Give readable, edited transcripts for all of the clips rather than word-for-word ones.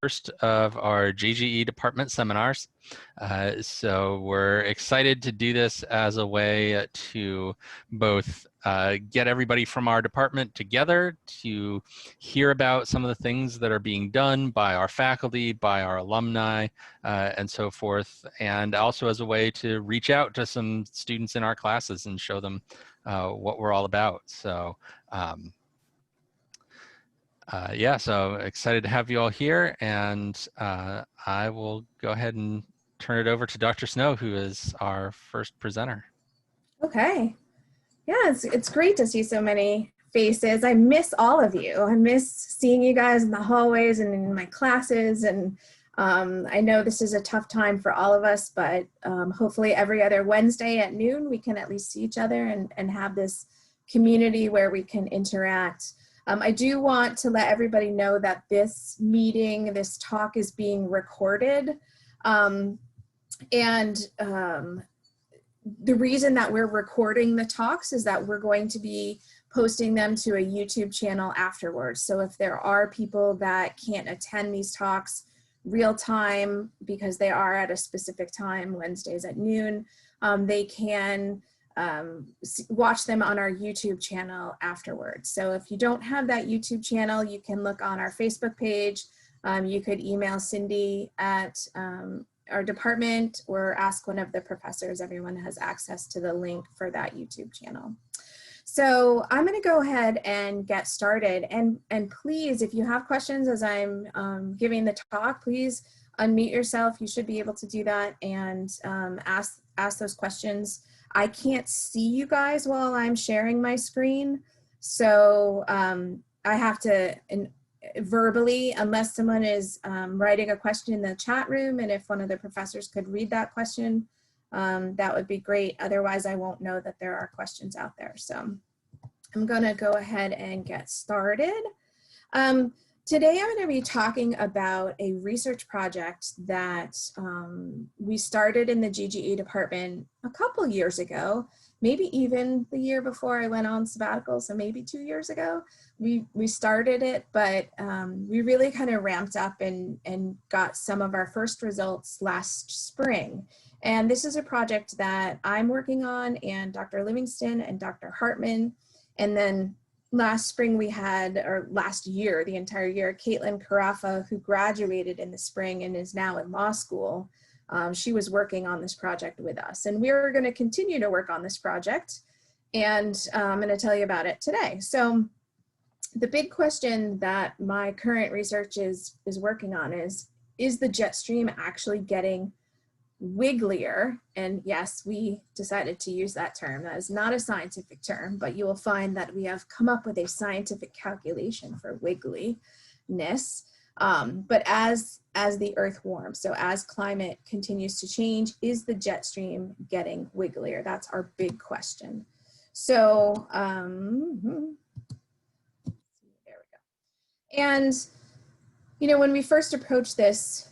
first of our GGE department seminars. So we're excited to do this as a way to both get everybody from our department together to hear about some of the things that are being done by our faculty, by our alumni, and so forth, and also as a way to reach out to some students in our classes and show them what we're all about. So yeah, so excited to have you all here, and I will go ahead and turn it over to Dr. Snow, who is our first presenter. Okay. Yeah, it's great to see so many faces. I miss all of you. I miss seeing you guys in the hallways and in my classes, and I know this is a tough time for all of us, but hopefully every other Wednesday at noon we can at least see each other and have this community where we can interact. I do want to let everybody know that this meeting, this talk is being recorded. The reason that we're recording the talks is that we're going to be posting them to a YouTube channel afterwards. So if there are people that can't attend these talks real time because they are at a specific time, Wednesdays at noon, they can watch them on our YouTube channel afterwards. So if you don't have that YouTube channel, you can look on our Facebook page. You could email Cindy at our department or ask one of the professors. Everyone has access to the link for that YouTube channel. So I'm going to go ahead and get started. And please, if you have questions as I'm giving the talk, please unmute yourself. You should be able to do that and ask those questions. I can't see you guys while I'm sharing my screen, so I have to verbally, unless someone is writing a question in the chat room, and if one of the professors could read that question, that would be great. Otherwise, I won't know that there are questions out there. So I'm going to go ahead and get started. Today, I'm going to be talking about a research project that we started in the GGE department a couple years ago, maybe even the year before I went on sabbatical, so maybe 2 years ago. We started it, but we really kind of ramped up and got some of our first results last spring. And this is a project that I'm working on, and Dr. Livingston and Dr. Hartman, and then last spring we had, or last year, the entire year, Caitlin Carafa, who graduated in the spring and is now in law school. She was working on this project with us, and we're going to continue to work on this project, and I'm going to tell you about it today. So the big question that my current research is working on is the jet stream actually getting wigglier? And yes, we decided to use that term. That is not a scientific term, but you will find that we have come up with a scientific calculation for wiggliness. But as the Earth warms, so as climate continues to change, is the jet stream getting wigglier? That's our big question. So there we go. And you know, when we first approached this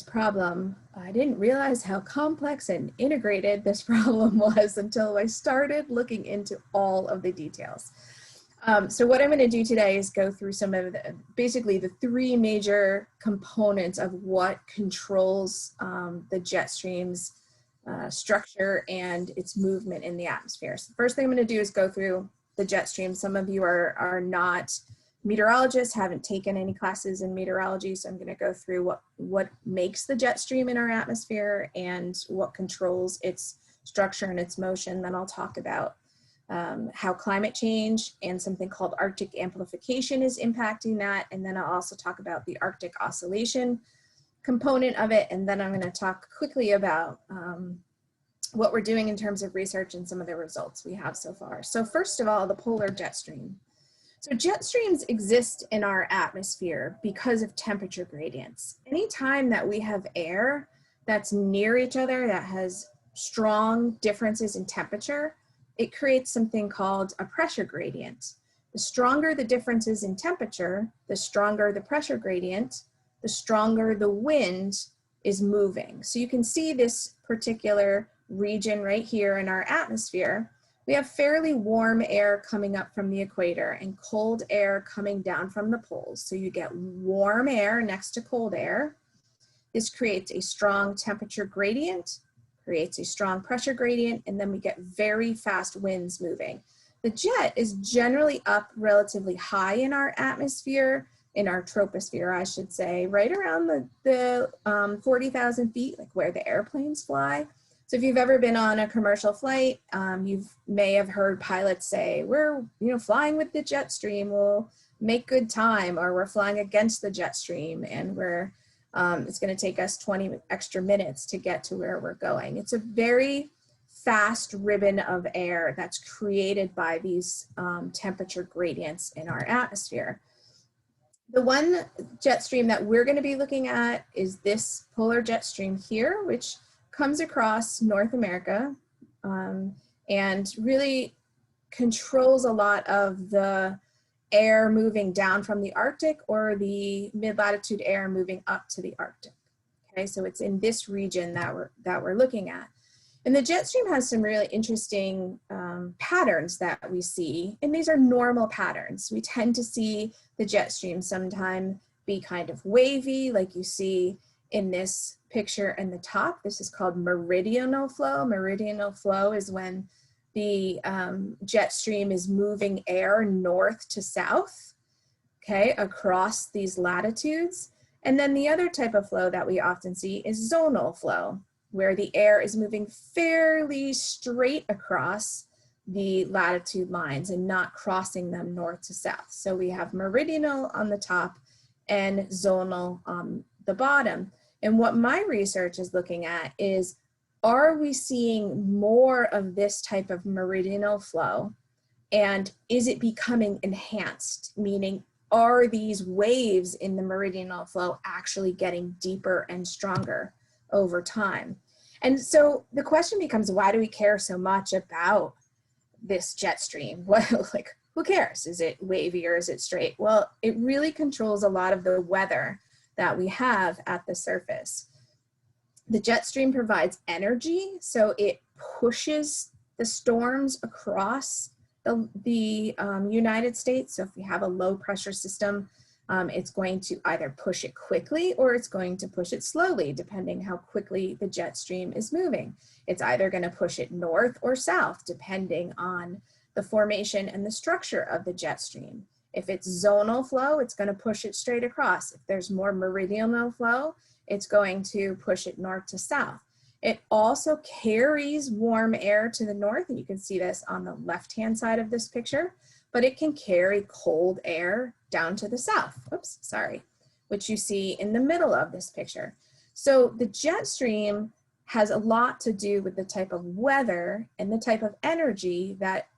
problem, I didn't realize how complex and integrated this problem was until I started looking into all of the details. So what I'm going to do today is go through some of basically the three major components of what controls the jet stream's structure and its movement in the atmosphere. So the first thing I'm going to do is go through the jet stream. Some of you are not meteorologists, haven't taken any classes in meteorology, so I'm going to go through what makes the jet stream in our atmosphere and what controls its structure and its motion. Then I'll talk about how climate change and something called Arctic amplification is impacting that, and then I'll also talk about the Arctic oscillation component of it, and then I'm going to talk quickly about what we're doing in terms of research and some of the results we have so far. So first of all, the polar jet stream. So jet streams exist in our atmosphere because of temperature gradients. Anytime that we have air that's near each other that has strong differences in temperature, it creates something called a pressure gradient. The stronger the differences in temperature, the stronger the pressure gradient, the stronger the wind is moving. So you can see this particular region right here in our atmosphere. we have fairly warm air coming up from the equator and cold air coming down from the poles. So you get warm air next to cold air. This creates a strong temperature gradient, creates a strong pressure gradient, and then we get very fast winds moving. The jet is generally up relatively high in our atmosphere, in our troposphere, I should say, right around the 40,000 feet, like where the airplanes fly. So if you've ever been on a commercial flight, you may have heard pilots say, we're flying with the jet stream, we'll make good time, or we're flying against the jet stream, and it's going to take us 20 extra minutes to get to where we're going. It's a very fast ribbon of air that's created by these temperature gradients in our atmosphere. The one jet stream that we're going to be looking at is this polar jet stream here, which comes across North America and really controls a lot of the air moving down from the Arctic or the mid-latitude air moving up to the Arctic. Okay, so it's in this region that we're looking at. And the jet stream has some really interesting patterns that we see, and these are normal patterns. We tend to see the jet stream sometimes be kind of wavy, like you see in this picture in the top. This is called meridional flow. Meridional flow is when the jet stream is moving air north to south, okay, across these latitudes. And then the other type of flow that we often see is zonal flow, where the air is moving fairly straight across the latitude lines and not crossing them north to south. So we have meridional on the top and zonal on the bottom. And what my research is looking at is, are we seeing more of this type of meridional flow? And is it becoming enhanced? Meaning, are these waves in the meridional flow actually getting deeper and stronger over time? And so the question becomes, why do we care so much about this jet stream? Well, like, who cares? Is it wavy or is it straight? Well, it really controls a lot of the weather that we have at the surface. The jet stream provides energy, so it pushes the storms across the United States. So if we have a low pressure system, it's going to either push it quickly or it's going to push it slowly, depending how quickly the jet stream is moving. It's either going to push it north or south, depending on the formation and the structure of the jet stream. If it's zonal flow, it's going to push it straight across. If there's more meridional flow, it's going to push it north to south. It also carries warm air to the north, and you can see this on the left-hand side of this picture, but it can carry cold air down to the south, which you see in the middle of this picture. So the jet stream has a lot to do with the type of weather and the type of energy that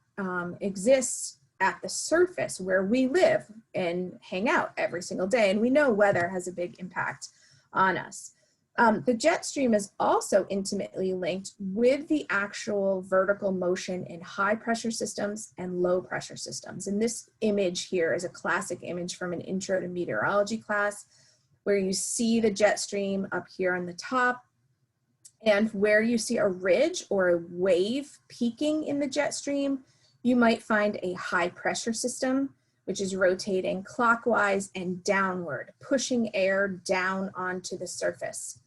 exists at the surface where we live and hang out every single day. And we know weather has a big impact on us. The jet stream is also intimately linked with the actual vertical motion in high pressure systems and low pressure systems. And this image here is a classic image from an intro to meteorology class, where you see the jet stream up here on the top, and where you see a ridge or a wave peaking in the jet stream, you might find a high pressure system, which is rotating clockwise and downward, pushing air down onto the surface,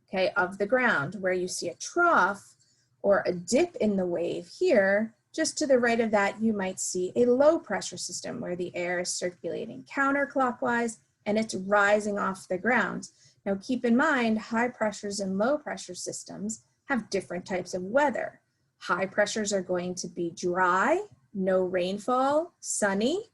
okay, of the ground. Where you see a trough or a dip in the wave here, just to the right of that, you might see a low pressure system where the air is circulating counterclockwise and it's rising off the ground. Now keep in mind, high pressures and low pressure systems have different types of weather. High pressures are going to be dry, no rainfall, sunny,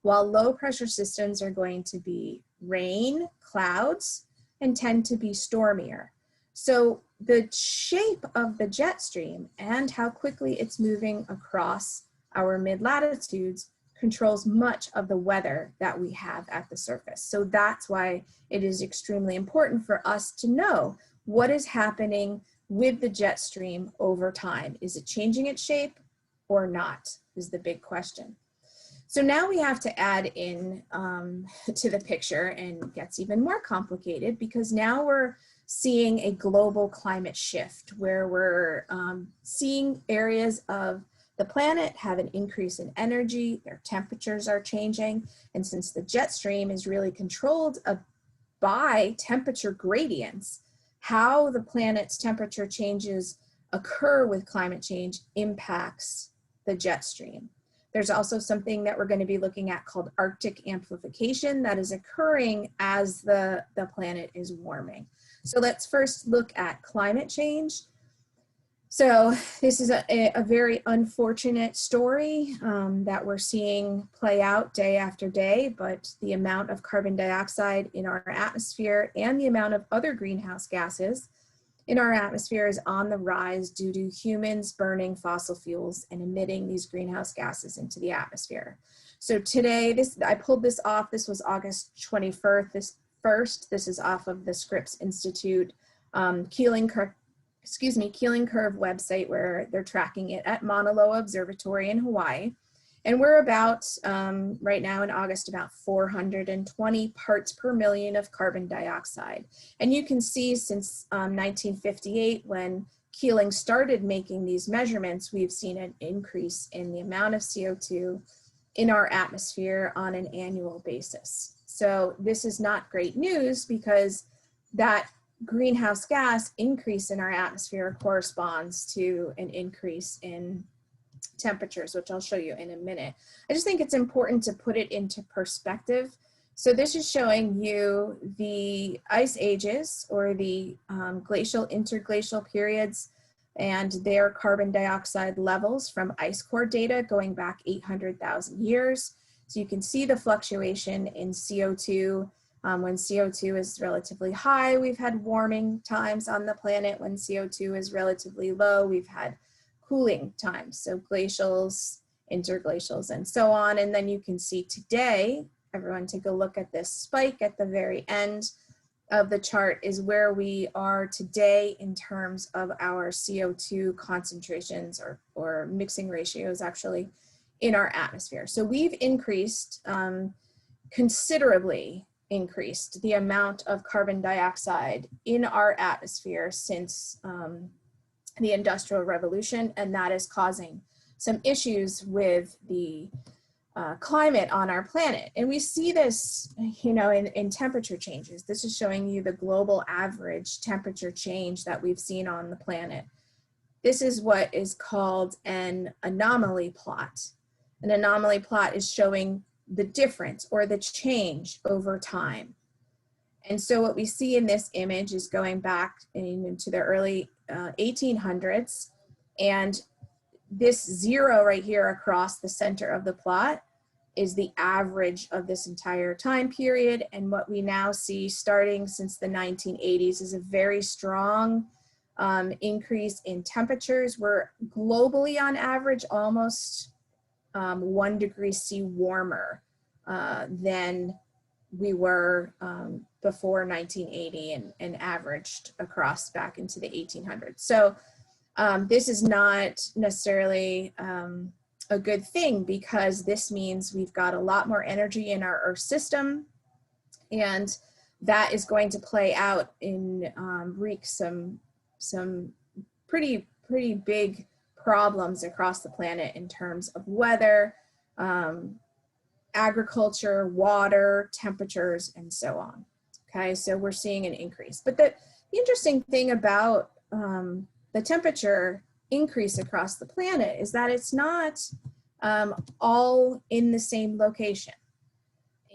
while low pressure systems are going to be rain, clouds, and tend to be stormier. So the shape of the jet stream and how quickly it's moving across our mid-latitudes controls much of the weather that we have at the surface. So that's why it is extremely important for us to know what is happening with the jet stream over time. Is it changing its shape or not, is the big question. So now we have to add in to the picture, and it gets even more complicated because now we're seeing a global climate shift where we're seeing areas of the planet have an increase in energy, their temperatures are changing, and since the jet stream is really controlled by temperature gradients, how the planet's temperature changes occur with climate change impacts the jet stream. There's also something that we're going to be looking at called Arctic amplification that is occurring as the planet is warming. So let's first look at climate change. So this is a very unfortunate story that we're seeing play out day after day, but the amount of carbon dioxide in our atmosphere and the amount of other greenhouse gases in our atmosphere is on the rise due to humans burning fossil fuels and emitting these greenhouse gases into the atmosphere. So today, I pulled this off. This was August 21st. This is off of the Scripps Institute Keeling Curve website, where they're tracking it at Mauna Loa Observatory in Hawaii. And we're about, right now in August, about 420 parts per million of carbon dioxide. And you can see since 1958, when Keeling started making these measurements, we've seen an increase in the amount of CO2 in our atmosphere on an annual basis. So this is not great news, because that greenhouse gas increase in our atmosphere corresponds to an increase in temperatures, which I'll show you in a minute. I just think it's important to put it into perspective. So this is showing you the ice ages, or the glacial interglacial periods, and their carbon dioxide levels from ice core data going back 800,000 years. So you can see the fluctuation in CO2. When CO2 is relatively high, we've had warming times on the planet. When CO2 is relatively low, we've had cooling times. So glacials, interglacials, and so on. And then you can see today, everyone take a look at this spike at the very end of the chart, is where we are today in terms of our CO2 concentrations, or mixing ratios actually, in our atmosphere. So we've increased, considerably increased the amount of carbon dioxide in our atmosphere since the Industrial Revolution, and that is causing some issues with the climate on our planet. And we see this, in temperature changes. This is showing you the global average temperature change that we've seen on the planet. This is what is called an anomaly plot. An anomaly plot is showing the difference, or the change over time. And so what we see in this image is going back into the early 1800s, and this zero right here across the center of the plot is the average of this entire time period. And what we now see starting since the 1980s is a very strong increase in temperatures. We're globally on average almost 1 degree C warmer than we were before 1980, and averaged across back into the 1800s. So this is not necessarily a good thing, because this means we've got a lot more energy in our Earth system, and that is going to play out in wreak some pretty big problems across the planet in terms of weather, agriculture, water, temperatures, and so on. Okay, so we're seeing an increase. But the interesting thing about the temperature increase across the planet is that it's not all in the same location.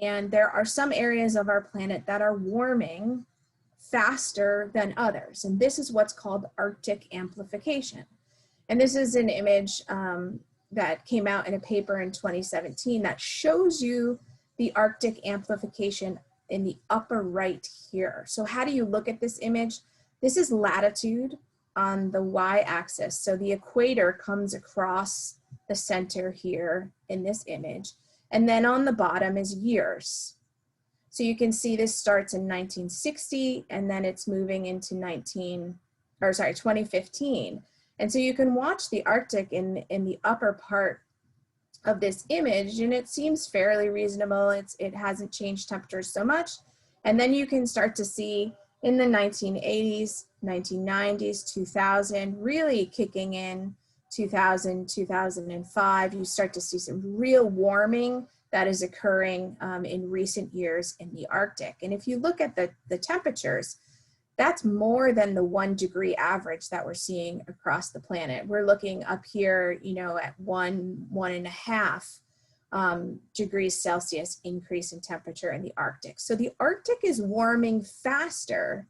And there are some areas of our planet that are warming faster than others. And this is what's called Arctic amplification. And this is an image that came out in a paper in 2017 that shows you the Arctic amplification in the upper right here. So how do you look at this image? This is latitude on the y-axis. So the equator comes across the center here in this image. And then on the bottom is years. So you can see this starts in 1960, and then it's moving into 2015. And so you can watch the Arctic in the upper part of this image, and it seems fairly reasonable. It hasn't changed temperatures so much. And then you can start to see in the 1980s, 1990s, 2000, really kicking in 2000, 2005, you start to see some real warming that is occurring in recent years in the Arctic. And if you look at the temperatures, that's more than the 1 degree average that we're seeing across the planet. We're looking up here, you know, at 1.5 degrees Celsius increase in temperature in the Arctic. So the Arctic is warming faster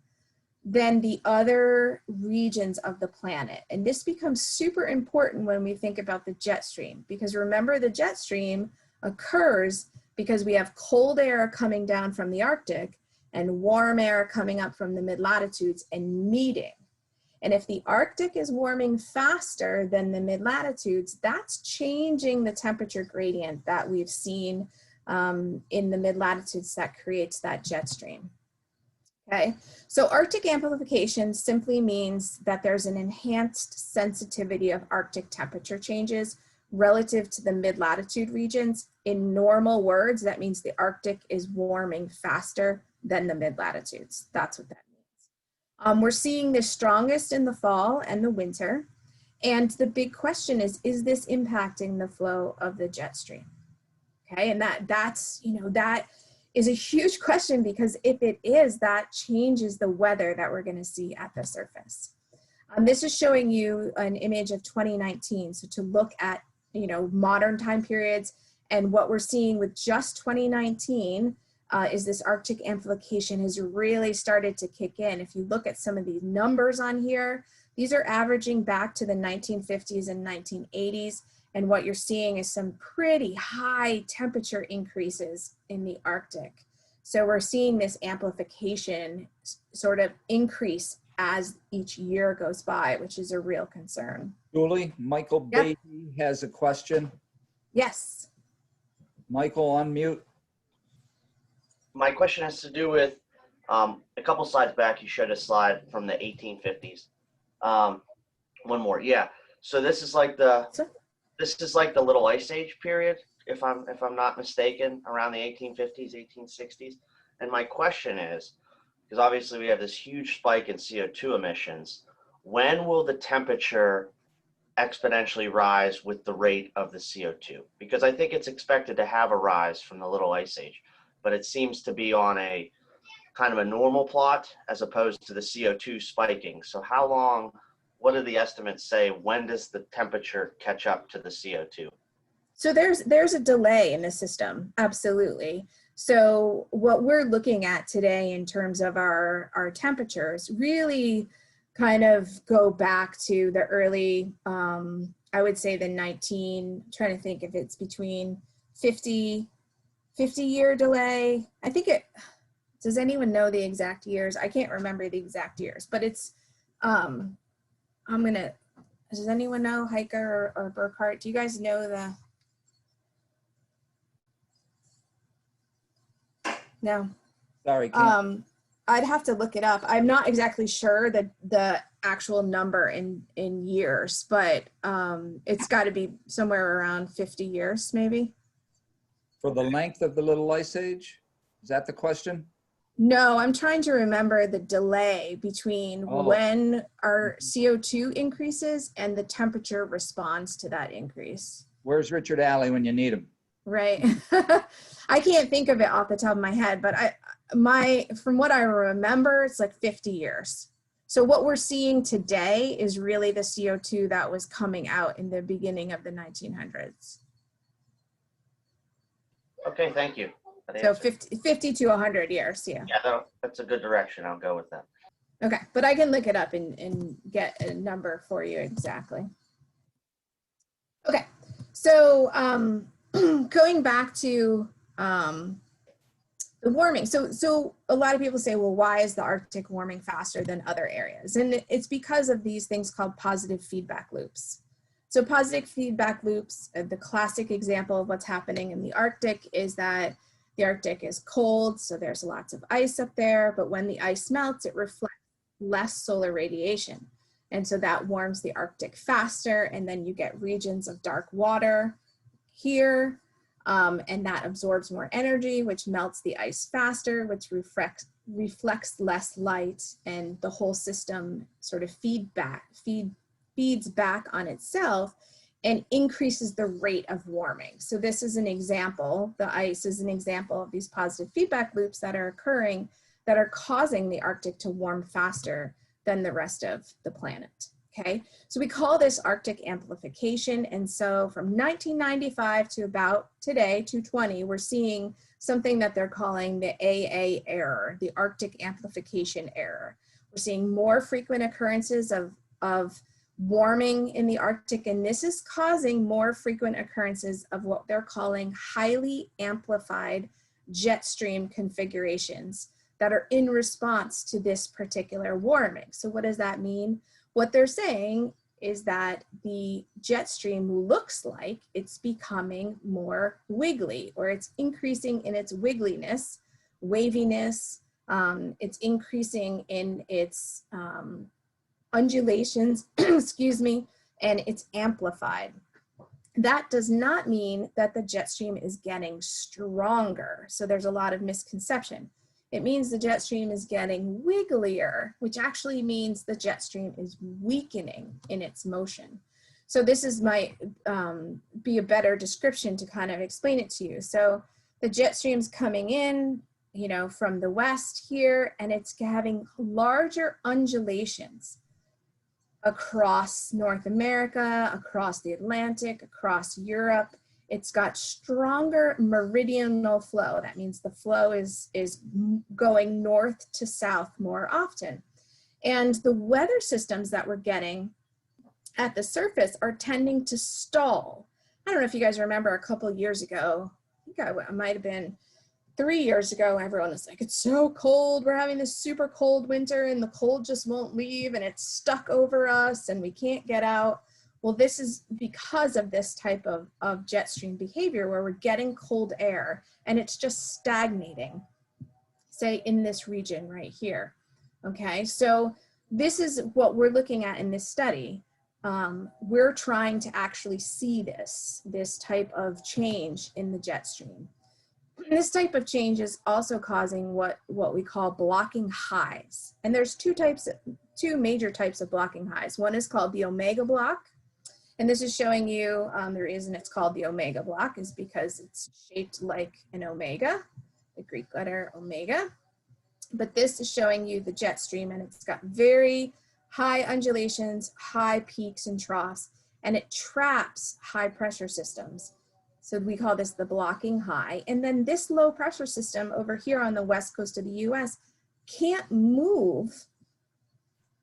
than the other regions of the planet. And this becomes super important when we think about the jet stream, because remember, the jet stream occurs because we have cold air coming down from the Arctic and warm air coming up from the mid-latitudes and meeting. And if the Arctic is warming faster than the mid-latitudes, that's changing the temperature gradient that we've seen in the mid-latitudes that creates that jet stream. Okay, so Arctic amplification simply means that there's an enhanced sensitivity of Arctic temperature changes relative to the mid-latitude regions. In normal words, that means the Arctic is warming faster than the mid-latitudes. That's what that means. We're seeing this strongest in the fall and the winter. And the big question is this impacting the flow of the jet stream? Okay, and that's, you know, that is a huge question, because if it is, that changes the weather that we're going to see at the surface. This is showing you an image of 2019. So to look at, you know, modern time periods, and what we're seeing with just 2019 is this Arctic amplification has really started to kick in. If you look at some of these numbers on here, these are averaging back to the 1950s and 1980s. And what you're seeing is some pretty high temperature increases in the Arctic. So we're seeing this amplification sort of increase as each year goes by, which is a real concern. Julie, Michael Beatty has a question. Yes. Michael, unmute. My question has to do with a couple slides back. You showed a slide from the 1850s. One more, yeah. So this is like the Little Ice Age period, if I'm not mistaken, around the 1850s, 1860s. And my question is, because obviously we have this huge spike in CO2 emissions, when will the temperature exponentially rise with the rate of the CO2? Because I think it's expected to have a rise from the Little Ice Age, but it seems to be on a kind of a normal plot as opposed to the CO2 spiking. So how long, what do the estimates say, when does the temperature catch up to the CO2? So there's a delay in the system, absolutely. So what we're looking at today in terms of our temperatures really kind of go back to the early, I would say trying to think if it's between 50 year delay. I think does anyone know the exact years? I can't remember the exact years, but it's, does anyone know, Heike or Burkhart? Do you guys know No. Sorry, I'd have to look it up. I'm not exactly sure the actual number in years, but it's got to be somewhere around 50 years, maybe. For the length of the Little Ice Age? Is that the question? No, I'm trying to remember the delay between when our CO2 increases and the temperature responds to that increase. Where's Richard Alley when you need him? Right. I can't think of it off the top of my head, but from what I remember, it's like 50 years. So what we're seeing today is really the CO2 that was coming out in the beginning of the 1900s. Okay, thank you. So 50 to 100 years, yeah. Yeah, that's a good direction. I'll go with that. Okay, but I can look it up and get a number for you exactly. Okay, so going back to the warming. So a lot of people say, well, why is the Arctic warming faster than other areas? And it's because of these things called positive feedback loops. So positive feedback loops, the classic example of what's happening in the Arctic is that the Arctic is cold, so there's lots of ice up there, but when the ice melts, it reflects less solar radiation. And so that warms the Arctic faster, and then you get regions of dark water here, and that absorbs more energy, which melts the ice faster, which reflects less light, and the whole system sort of feeds feeds back on itself and increases the rate of warming. So this is an example, the ice is an example of these positive feedback loops that are occurring that are causing the Arctic to warm faster than the rest of the planet, okay? So we call this Arctic amplification. And so from 1995 to about today, 2020, we're seeing something that they're calling the AA error, the Arctic amplification error. We're seeing more frequent occurrences of warming in the Arctic, and this is causing more frequent occurrences of what they're calling highly amplified jet stream configurations that are in response to this particular warming. So what does that mean? What they're saying is that the jet stream looks like it's becoming more wiggly, or it's increasing in its wiggliness, waviness, it's increasing in its undulations, excuse me, and it's amplified. That does not mean that the jet stream is getting stronger. So there's a lot of misconception. It means the jet stream is getting wigglier, which actually means the jet stream is weakening in its motion. So this is might be a better description to kind of explain it to you. So the jet stream's coming in, you know, from the west here, and it's having larger undulations across North America, across the Atlantic, across Europe. It's got stronger meridional flow. That means the flow is going north to south more often. And the weather systems that we're getting at the surface are tending to stall. I don't know if you guys remember a couple of years ago, I think I might have been 3 years ago, everyone was like, it's so cold, we're having this super cold winter and the cold just won't leave and it's stuck over us and we can't get out. Well, this is because of this type of jet stream behavior where we're getting cold air and it's just stagnating, say in this region right here, okay? So this is what we're looking at in this study. We're trying to actually see this type of change in the jet stream. This type of change is also causing what we call blocking highs. And there's two major types of blocking highs. One is called the omega block. And this is showing you the reason it's called the omega block is because it's shaped like an omega, the Greek letter omega. But this is showing you the jet stream, and it's got very high undulations, high peaks and troughs, and it traps high pressure systems. So we call this the blocking high. And then this low pressure system over here on the west coast of the US can't move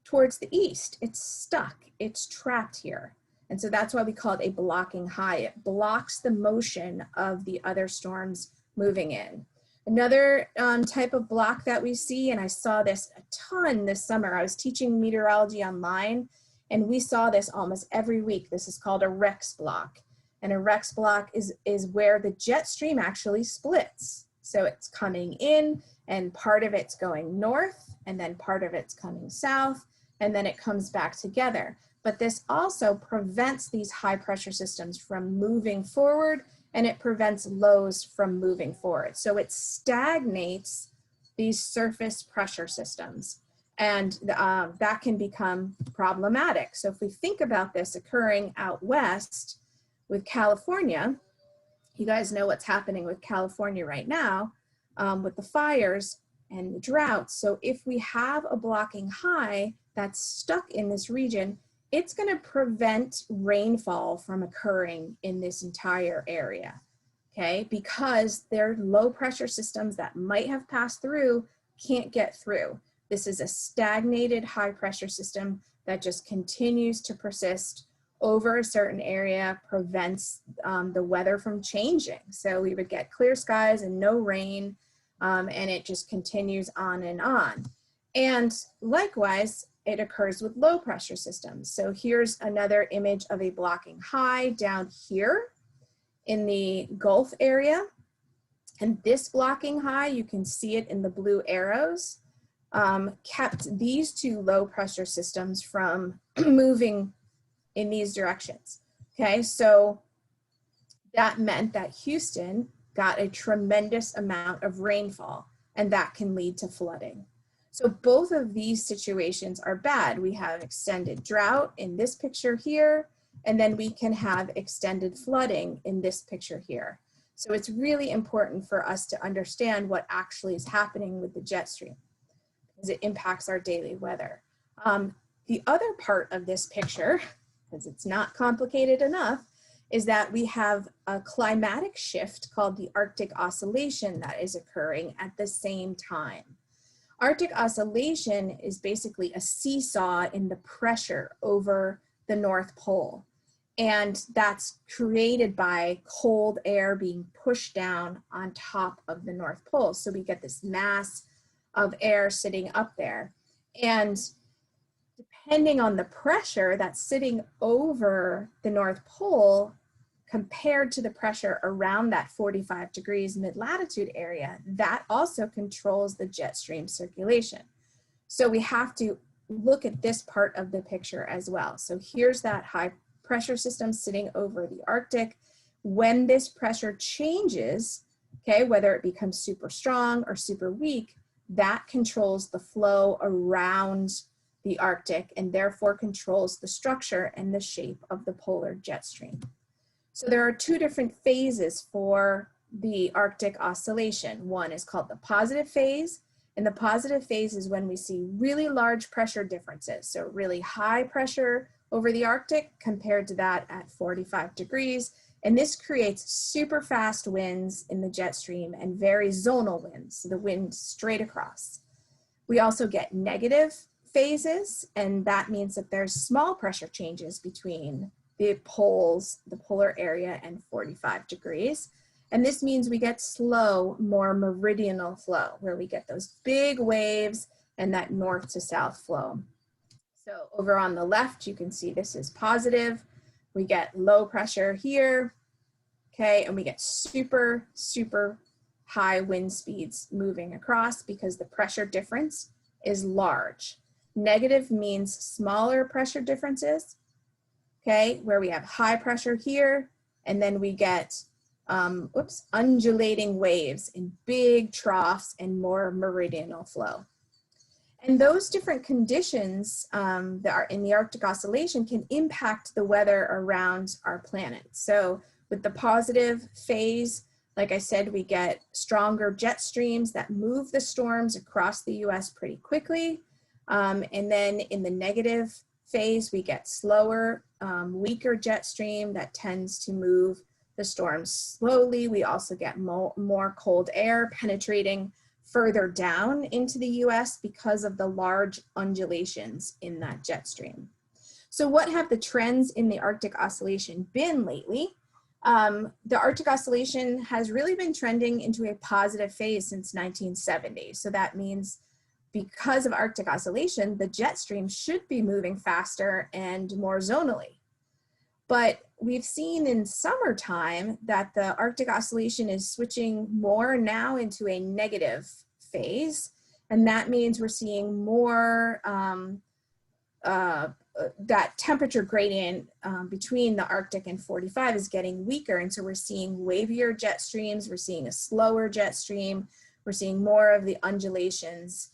towards the east. It's stuck, it's trapped here. And so that's why we call it a blocking high. It blocks the motion of the other storms moving in. Another type of block that we see, and I saw this a ton this summer, I was teaching meteorology online, and we saw this almost every week. This is called a Rex block. And a Rex block is where the jet stream actually splits. So it's coming in and part of it's going north and then part of it's coming south and then it comes back together. But this also prevents these high pressure systems from moving forward and it prevents lows from moving forward. So it stagnates these surface pressure systems and that can become problematic. So if we think about this occurring out west, with California, you guys know what's happening with California right now with the fires and the droughts. So if we have a blocking high that's stuck in this region, it's going to prevent rainfall from occurring in this entire area, okay? Because their low pressure systems that might have passed through can't get through. This is a stagnated high pressure system that just continues to persist over a certain area, prevents the weather from changing. So we would get clear skies and no rain, and it just continues on and on. And likewise, it occurs with low pressure systems. So here's another image of a blocking high down here in the Gulf area. And this blocking high, you can see it in the blue arrows, kept these two low pressure systems from moving in these directions, okay? So that meant that Houston got a tremendous amount of rainfall and that can lead to flooding. So both of these situations are bad. We have extended drought in this picture here, and then we can have extended flooding in this picture here. So it's really important for us to understand what actually is happening with the jet stream, because it impacts our daily weather. The other part of this picture, because it's not complicated enough, is that we have a climatic shift called the Arctic Oscillation that is occurring at the same time. Arctic Oscillation is basically a seesaw in the pressure over the North Pole. And that's created by cold air being pushed down on top of the North Pole. So we get this mass of air sitting up there. And depending on the pressure that's sitting over the North Pole compared to the pressure around that 45 degrees mid-latitude area, that also controls the jet stream circulation. So we have to look at this part of the picture as well. So here's that high pressure system sitting over the Arctic. When this pressure changes, okay, whether it becomes super strong or super weak, that controls the flow around the Arctic and therefore controls the structure and the shape of the polar jet stream. So there are two different phases for the Arctic oscillation. One is called the positive phase, and the positive phase is when we see really large pressure differences. So really high pressure over the Arctic compared to that at 45 degrees. And this creates super fast winds in the jet stream and very zonal winds, so the wind straight across. We also get negative phases, and that means that there's small pressure changes between the poles, the polar area, and 45 degrees. And this means we get slow, more meridional flow, where we get those big waves and that north to south flow. So over on the left, you can see this is positive. We get low pressure here, okay, and we get super, super high wind speeds moving across because the pressure difference is large. Negative means smaller pressure differences, okay, where we have high pressure here, and then we get undulating waves in big troughs and more meridional flow. And those different conditions that are in the Arctic Oscillation can impact the weather around our planet. So with the positive phase, like I said, we get stronger jet streams that move the storms across the US pretty quickly. And then in the negative phase, we get slower, weaker jet stream that tends to move the storms slowly. We also get more cold air penetrating further down into the US because of the large undulations in that jet stream. So what have the trends in the Arctic Oscillation been lately? The Arctic Oscillation has really been trending into a positive phase since 1970. So that means because of Arctic Oscillation, the jet stream should be moving faster and more zonally. But we've seen in summertime that the Arctic Oscillation is switching more now into a negative phase. And that means we're seeing more that temperature gradient between the Arctic and 45 is getting weaker. And so we're seeing wavier jet streams, we're seeing a slower jet stream, we're seeing more of the undulations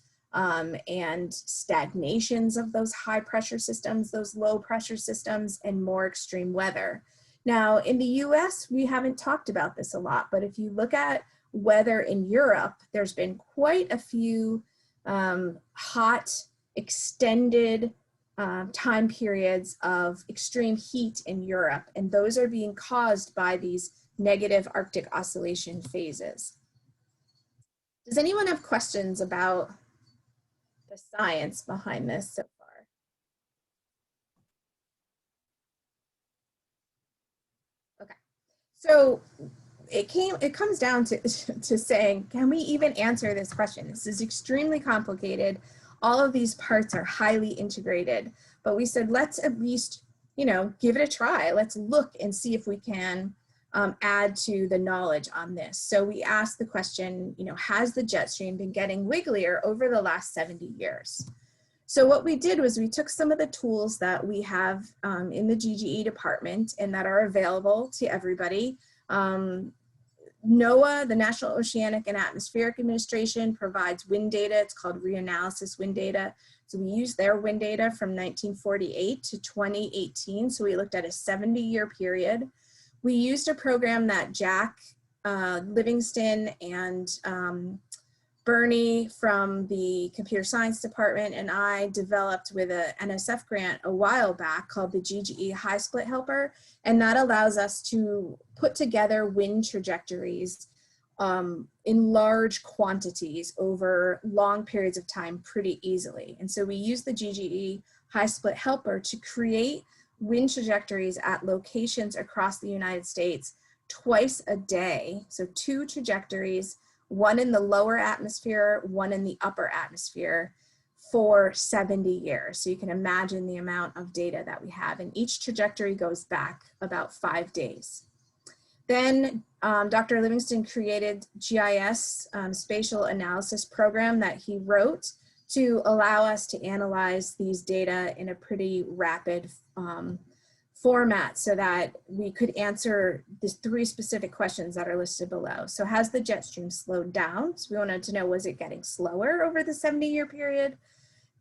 and stagnations of those high pressure systems, those low pressure systems, and more extreme weather. Now, in the US, we haven't talked about this a lot, but if you look at weather in Europe, there's been quite a few hot, extended time periods of extreme heat in Europe, and those are being caused by these negative Arctic Oscillation phases. Does anyone have questions about the science behind this so far? Okay, so it comes down to saying, can we even answer this question? This is extremely complicated. All of these parts are highly integrated, but we said, let's at least, give it a try. Let's look and see if we can add to the knowledge on this. So we asked the question, has the jet stream been getting wigglier over the last 70 years? So what we did was we took some of the tools that we have in the GGE department and that are available to everybody. NOAA, the National Oceanic and Atmospheric Administration, provides wind data. It's called reanalysis wind data. So we used their wind data from 1948 to 2018. So we looked at a 70-year period. We used a program that Jack Livingston and Bernie from the computer science department and I developed with a NSF grant a while back called the GGE High Split Helper. And that allows us to put together wind trajectories in large quantities over long periods of time pretty easily. And so we use the GGE High Split Helper to create wind trajectories at locations across the United States twice a day. So 2 trajectories, one in the lower atmosphere, one in the upper atmosphere for 70 years. So you can imagine the amount of data that we have, and each trajectory goes back about 5 days. Then Dr. Livingston created GIS spatial analysis program that he wrote to allow us to analyze these data in a pretty rapid format so that we could answer these 3 specific questions that are listed below. So has the jet stream slowed down? So we wanted to know, was it getting slower over the 70-year period?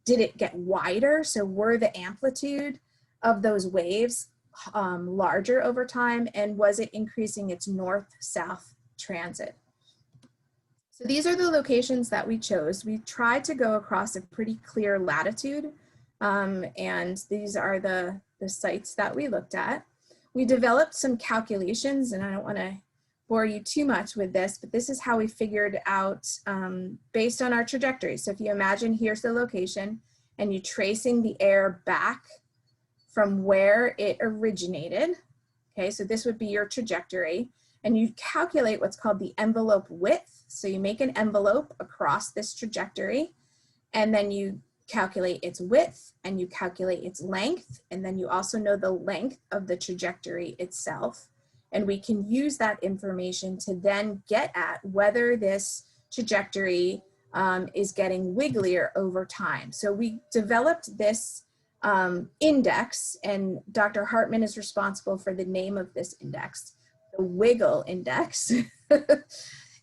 Did it get wider? So were the amplitude of those waves larger over time? And was it increasing its north-south transit? So these are the locations that we chose. We tried to go across a pretty clear latitude, and these are the sites that we looked at. We developed some calculations, and I don't want to bore you too much with this, but this is how we figured out based on our trajectory. So if you imagine here's the location and you're tracing the air back from where it originated, okay, so this would be your trajectory, and you calculate what's called the envelope width. So you make an envelope across this trajectory, and then you calculate its width and you calculate its length, and then you also know the length of the trajectory itself. And we can use that information to then get at whether this trajectory is getting wigglier over time. So we developed this index, and Dr. Hartman is responsible for the name of this index, the Wiggle Index.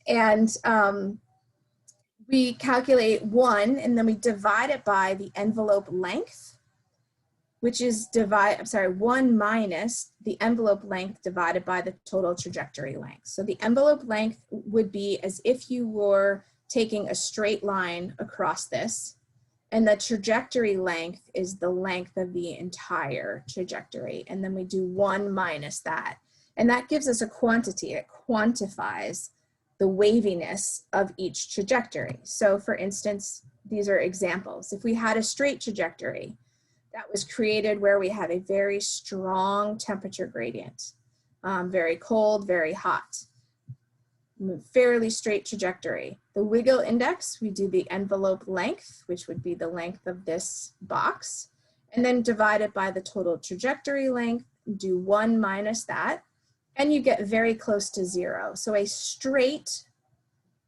And we calculate 1, and then we divide it by the envelope length, which is 1 minus the envelope length divided by the total trajectory length. So the envelope length would be as if you were taking a straight line across this, and the trajectory length is the length of the entire trajectory. And then we do 1 minus that. And that gives us a quantity. It quantifies the waviness of each trajectory. So for instance, these are examples. If we had a straight trajectory that was created where we had a very strong temperature gradient, very cold, very hot, fairly straight trajectory. The Wiggle Index, we do the envelope length, which would be the length of this box, and then divide it by the total trajectory length, do 1 minus that, and you get very close to 0. So a straight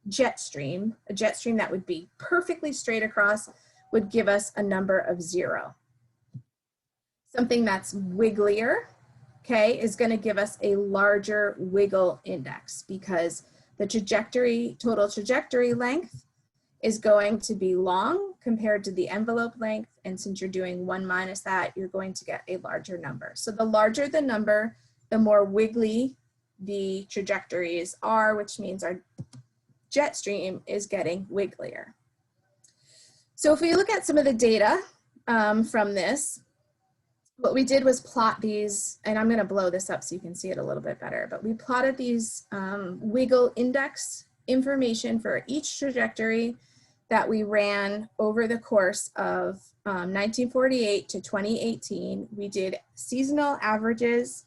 jet stream, a jet stream that would be perfectly straight across, would give us a number of 0. Something that's wigglier, okay, is going to give us a larger Wiggle Index because the trajectory, total trajectory length is going to be long compared to the envelope length, and since you're doing 1 minus that, you're going to get a larger number. So the larger the number, the more wiggly the trajectories are, which means our jet stream is getting wigglier. So if we look at some of the data from this, what we did was plot these, and I'm going to blow this up so you can see it a little bit better, but we plotted these Wiggle Index information for each trajectory that we ran over the course of 1948 to 2018. We did seasonal averages,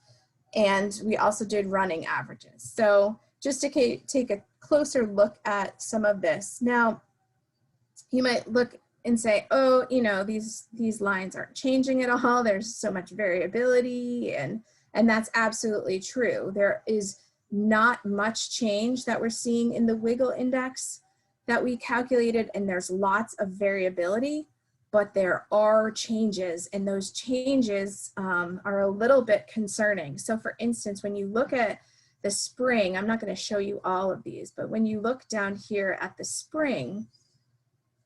and we also did running averages. So just to take a closer look at some of this. Now, you might look and say, oh, you know, these lines aren't changing at all. There's so much variability, and that's absolutely true. There is not much change that we're seeing in the Wiggle Index that we calculated, and there's lots of variability, but there are changes, and those changes are a little bit concerning. So for instance, when you look at the spring, I'm not going to show you all of these, but when you look down here at the spring,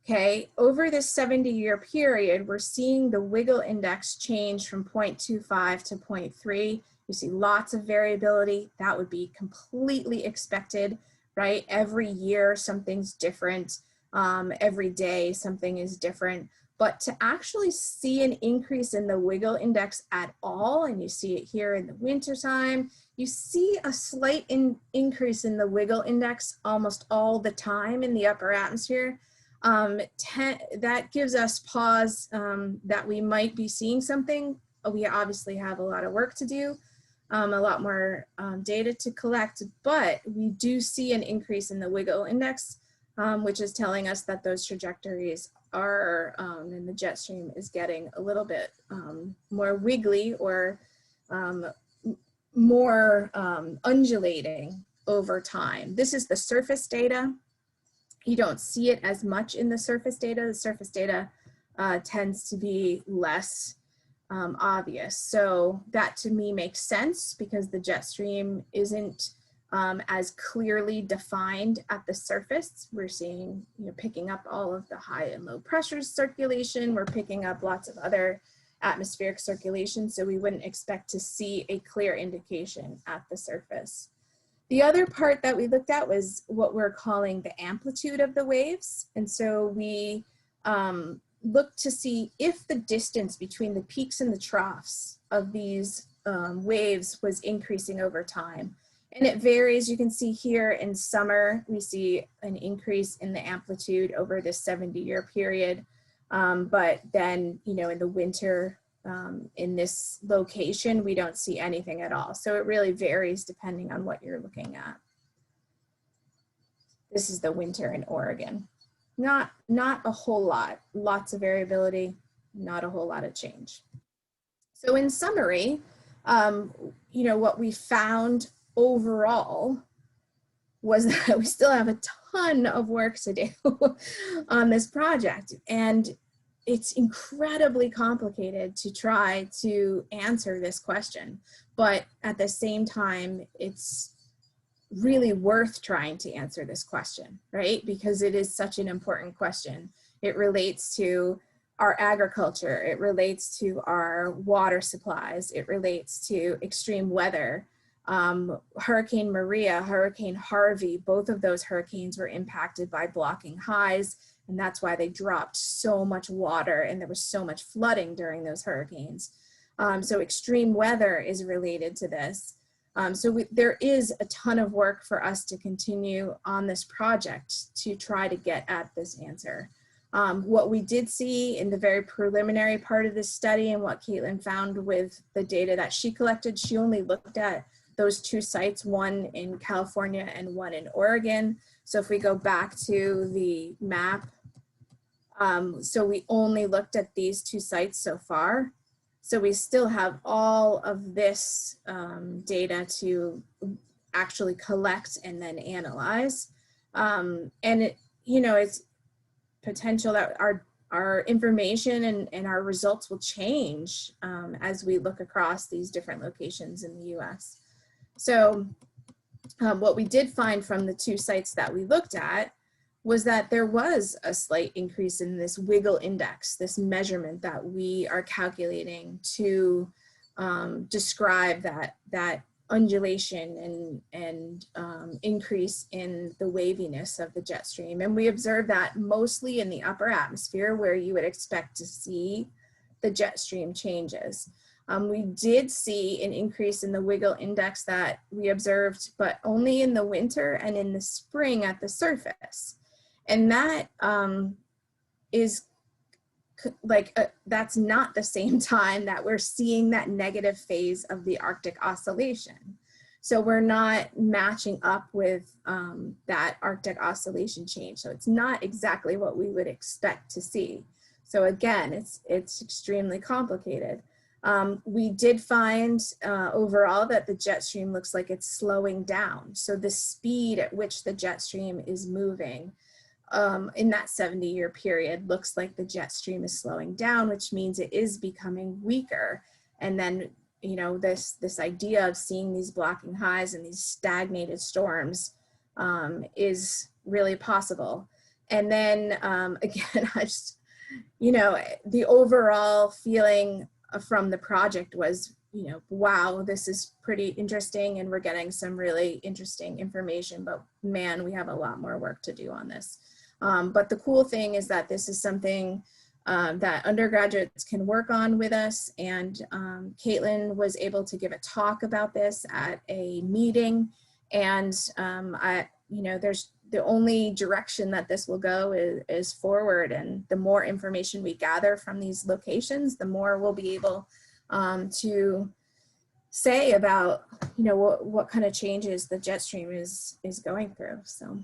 okay, over this 70-year period, we're seeing the wiggle index change from 0.25 to 0.3. You see lots of variability. That would be completely expected, right? Every year, something's different. Every day, something is different. But to actually see an increase in the wiggle index at all, and you see it here in the wintertime, you see a slight increase in the wiggle index almost all the time in the upper atmosphere. That gives us pause that we might be seeing something. We obviously have a lot of work to do, a lot more data to collect, but we do see an increase in the wiggle index, which is telling us that those trajectories are, and the jet stream is getting a little bit more wiggly or more undulating over time. This is the surface data. You don't see it as much in the surface data. The surface data tends to be less obvious. So that to me makes sense because the jet stream isn't as clearly defined at the surface. We're seeing, picking up all of the high and low pressure circulation. We're picking up lots of other atmospheric circulation. So we wouldn't expect to see a clear indication at the surface. The other part that we looked at was what we're calling the amplitude of the waves. And so we looked to see if the distance between the peaks and the troughs of these waves was increasing over time. And it varies. You can see here in summer, we see an increase in the amplitude over this 70-year period. But then, in the winter, in this location, we don't see anything at all. So it really varies depending on what you're looking at. This is the winter in Oregon. Not a whole lot, lots of variability, not a whole lot of change. So in summary, what we found overall was that we still have a ton of work to do on this project. And it's incredibly complicated to try to answer this question, but at the same time, it's really worth trying to answer this question, right? Because it is such an important question. It relates to our agriculture, it relates to our water supplies, it relates to extreme weather. Hurricane Maria, Hurricane Harvey, both of those hurricanes were impacted by blocking highs. And that's why they dropped so much water and there was so much flooding during those hurricanes. So extreme weather is related to this. There is a ton of work for us to continue on this project to try to get at this answer. What we did see in the very preliminary part of this study and what Caitlin found with the data that she collected, she only looked at those two sites, one in California and one in Oregon. So if we go back to the map, so we only looked at these two sites so far. So we still have all of this data to actually collect and then analyze. And it's potential that our information and our results will change as we look across these different locations in the US. So what we did find from the two sites that we looked at was that there was a slight increase in this wiggle index, this measurement that we are calculating to describe that undulation and increase in the waviness of the jet stream. And we observed that mostly in the upper atmosphere where you would expect to see the jet stream changes. We did see an increase in the wiggle index that we observed, but only in the winter and in the spring at the surface. And that is that's not the same time that we're seeing that negative phase of the Arctic oscillation. So we're not matching up with that Arctic oscillation change. So it's not exactly what we would expect to see. So again, it's extremely complicated. We did find overall that the jet stream looks like it's slowing down. So the speed at which the jet stream is moving in that 70-year period looks like the jet stream is slowing down, which means it is becoming weaker. And then you know, this idea of seeing these blocking highs and these stagnated storms is really possible. And then again, I just, you know, the overall feeling from the project was, you know, wow, this is pretty interesting and we're getting some really interesting information, but man, we have a lot more work to do on this. But the cool thing is that this is something that undergraduates can work on with us. And Caitlin was able to give a talk about this at a meeting. And you know, there's the only direction that this will go is forward. And the more information we gather from these locations, the more we'll be able to say about, you know, what kind of changes the jet stream is going through. So,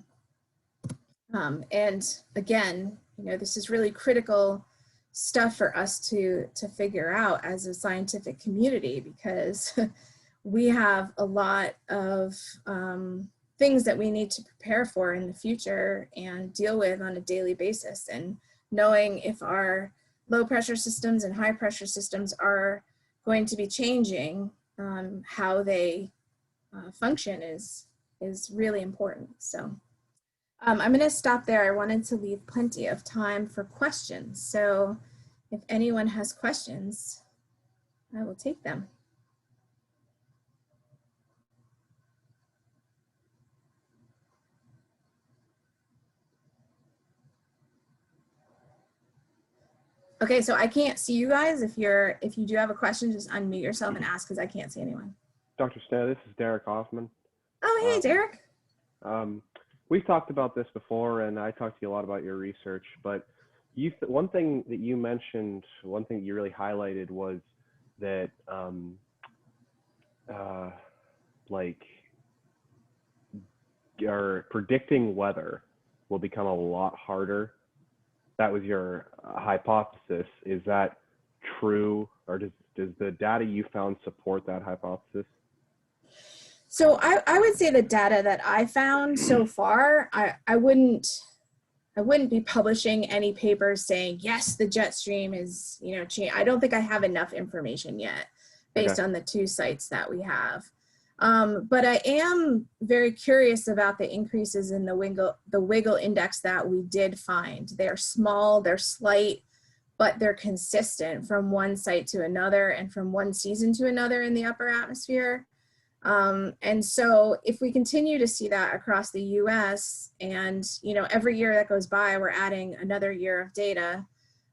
and again, you know, this is really critical stuff for us to figure out as a scientific community, because we have a lot of things that we need to prepare for in the future and deal with on a daily basis. And knowing if our low pressure systems and high pressure systems are going to be changing, how they function is really important. So I'm going to stop there. I wanted to leave plenty of time for questions. So if anyone has questions, I will take them. Okay, so I can't see you guys. If you do have a question, just unmute yourself and ask, because I can't see anyone. Dr. Snow, this is Derek Hoffman. Oh, hey, Derek. We've talked about this before, and I talked to you a lot about your research, but one thing that you mentioned, one thing that you really highlighted was that like predicting weather will become a lot harder. That was your hypothesis. Is that true, or does the data you found support that hypothesis? So I would say the data that I found so far, I wouldn't be publishing any papers saying, yes, the jet stream is, you know, I don't think I have enough information yet based on the 2 sites that we have. But I am very curious about the increases in the Wiggle index that we did find. They're small, they're slight, but they're consistent from one site to another and from one season to another in the upper atmosphere. And so if we continue to see that across the US, and, you know, every year that goes by, we're adding another year of data.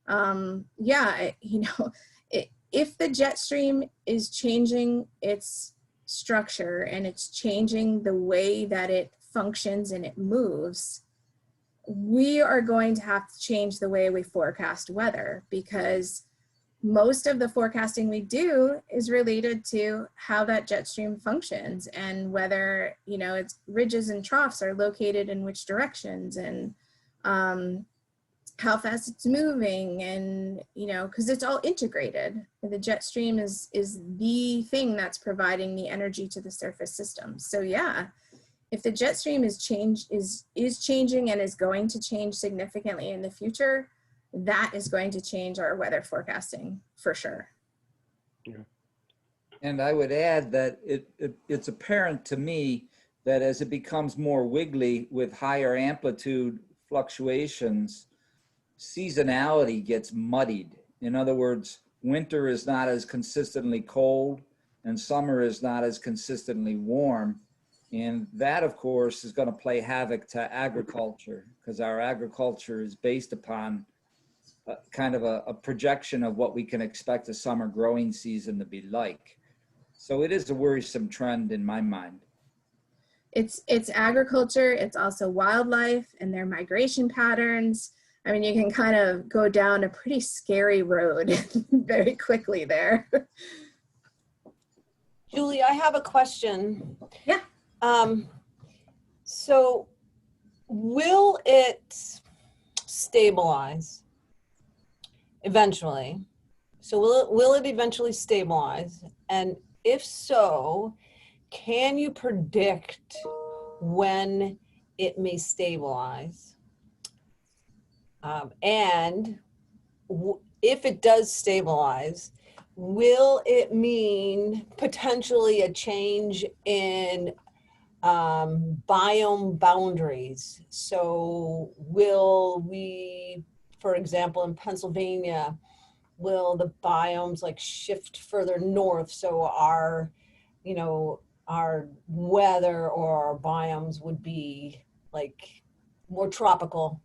Yeah, you know, if the jet stream is changing its structure and it's changing the way that it functions and it moves, we are going to have to change the way we forecast weather, because most of the forecasting we do is related to how that jet stream functions and whether, you know, its ridges and troughs are located in which directions, and how fast it's moving, and, you know, because it's all integrated. The jet stream is the thing that's providing the energy to the surface system. So yeah, if the jet stream is changing and is going to change significantly in the future, that is going to change our weather forecasting for sure. Yeah. And I would add that it's apparent to me that as it becomes more wiggly with higher amplitude fluctuations, seasonality gets muddied. In other words, winter is not as consistently cold and summer is not as consistently warm. And that, of course, is going to play havoc to agriculture, because our agriculture is based upon kind of a projection of what we can expect a summer growing season to be like. So it is a worrisome trend in my mind. It's agriculture, it's also wildlife and their migration patterns. I mean, you can kind of go down a pretty scary road very quickly there. Julie, I have a question. Yeah. So will it stabilize eventually? So will it eventually stabilize? And if so, can you predict when it may stabilize? And if it does stabilize, will it mean potentially a change in biome boundaries? So will we, for example, in Pennsylvania, will the biomes like shift further north? So our, you know, our weather or our biomes would be like more tropical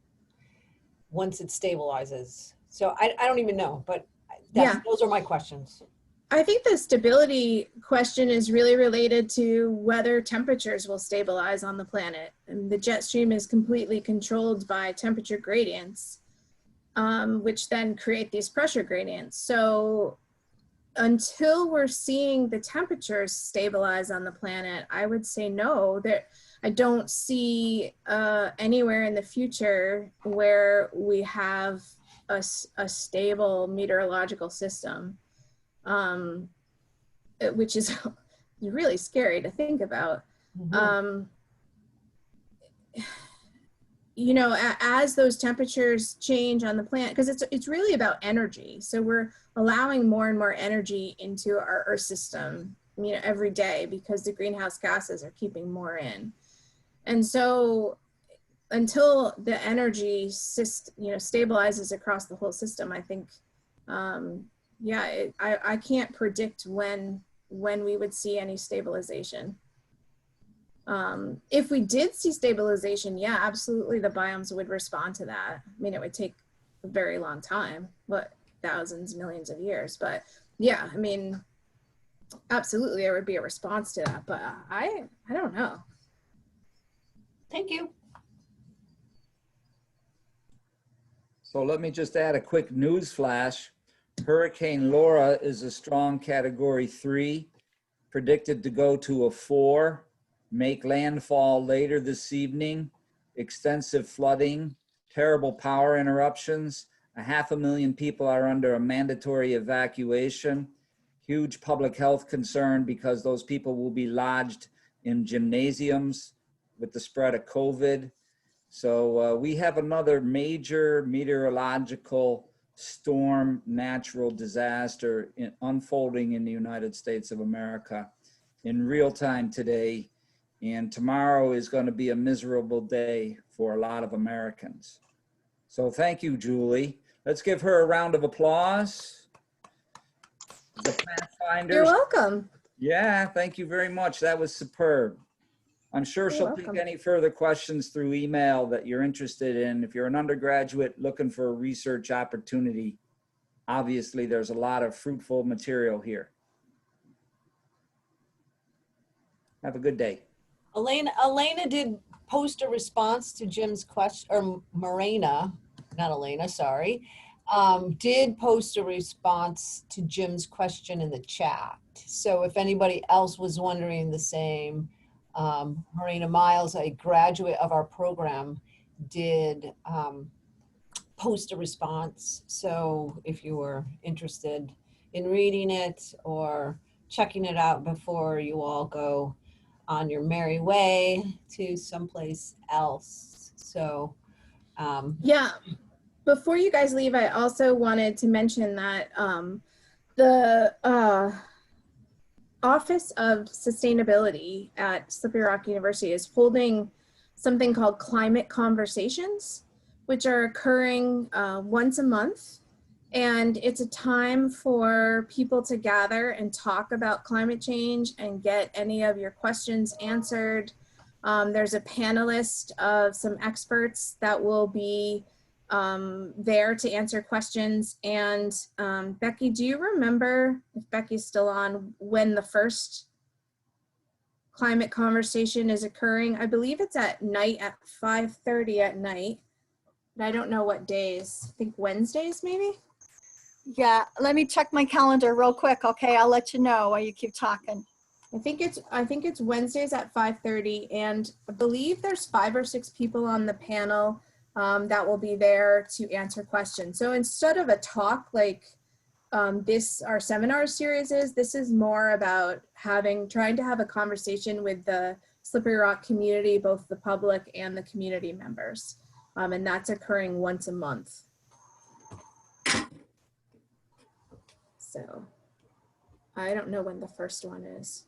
once it stabilizes. So I don't even know, but those are my questions. I think the stability question is really related to whether temperatures will stabilize on the planet. And the jet stream is completely controlled by temperature gradients, which then create these pressure gradients. So until we're seeing the temperatures stabilize on the planet, I would say no. I don't see anywhere in the future where we have a stable meteorological system, which is really scary to think about. Mm-hmm. You know, as those temperatures change on the planet, because it's really about energy. So we're allowing more and more energy into our Earth system, you know, every day, because the greenhouse gases are keeping more in. And so until the energy stabilizes across the whole system, I think, I can't predict when we would see any stabilization. If we did see stabilization, yeah, absolutely, the biomes would respond to that. I mean, it would take a very long time, thousands, millions of years. But yeah, I mean, absolutely, there would be a response to that. But I don't know. Thank you. So let me just add a quick news flash. Hurricane Laura is a strong Category 3, predicted to go to a 4. Make landfall later this evening, extensive flooding, terrible power interruptions. 500,000 people are under a mandatory evacuation. Huge public health concern because those people will be lodged in gymnasiums with the spread of COVID. So we have another major meteorological storm, natural disaster unfolding in the United States of America in real time today. And tomorrow is going to be a miserable day for a lot of Americans. So thank you, Julie. Let's give her a round of applause. The Pathfinders. You're welcome. Yeah, thank you very much. That was superb. I'm sure she'll take any further questions through email that you're interested in. If you're an undergraduate looking for a research opportunity, obviously there's a lot of fruitful material here. Have a good day. Elena did post a response to Jim's question, or Morena, not Elena, sorry, did post a response to Jim's question in the chat. So if anybody else was wondering the same, Morena Miles, a graduate of our program, did post a response. So if you were interested in reading it or checking it out before you all go on your merry way to someplace else. So yeah, before you guys leave, I also wanted to mention that the Office of Sustainability at Slippery Rock University is holding something called Climate Conversations, which are occurring once a month. And it's a time for people to gather and talk about climate change and get any of your questions answered. There's a panelist of some experts that will be there to answer questions. And Becky, do you remember, if Becky's still on, when the first climate conversation is occurring? I believe it's at night at 5:30 at night. And I don't know what days. I think Wednesdays maybe? Yeah, let me check my calendar real quick. Okay, I'll let you know while you keep talking. I think it's Wednesdays at 5:30, and I believe there's 5 or 6 people on the panel that will be there to answer questions. So instead of a talk like our seminar series is, this is more about trying to have a conversation with the Slippery Rock community, both the public and the community members. And that's occurring once a month. So I don't know when the first one is.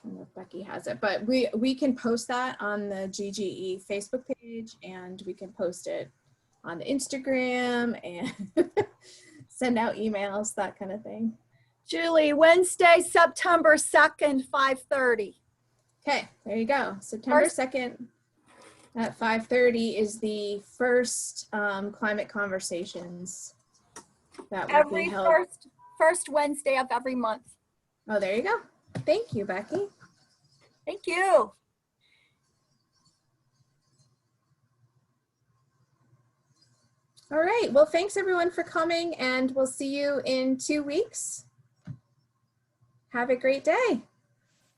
I don't know if Becky has it, but we can post that on the GGE Facebook page, and we can post it on Instagram and send out emails, that kind of thing. Julie, Wednesday, September 2nd, 5:30. Okay, there you go. September First- 2nd at 5:30 is the first climate conversations that will be Every held. first Wednesday of every month. Oh, there you go. Thank you, Becky. Thank you. All right, well, thanks everyone for coming, and we'll see you in 2 weeks. Have a great day.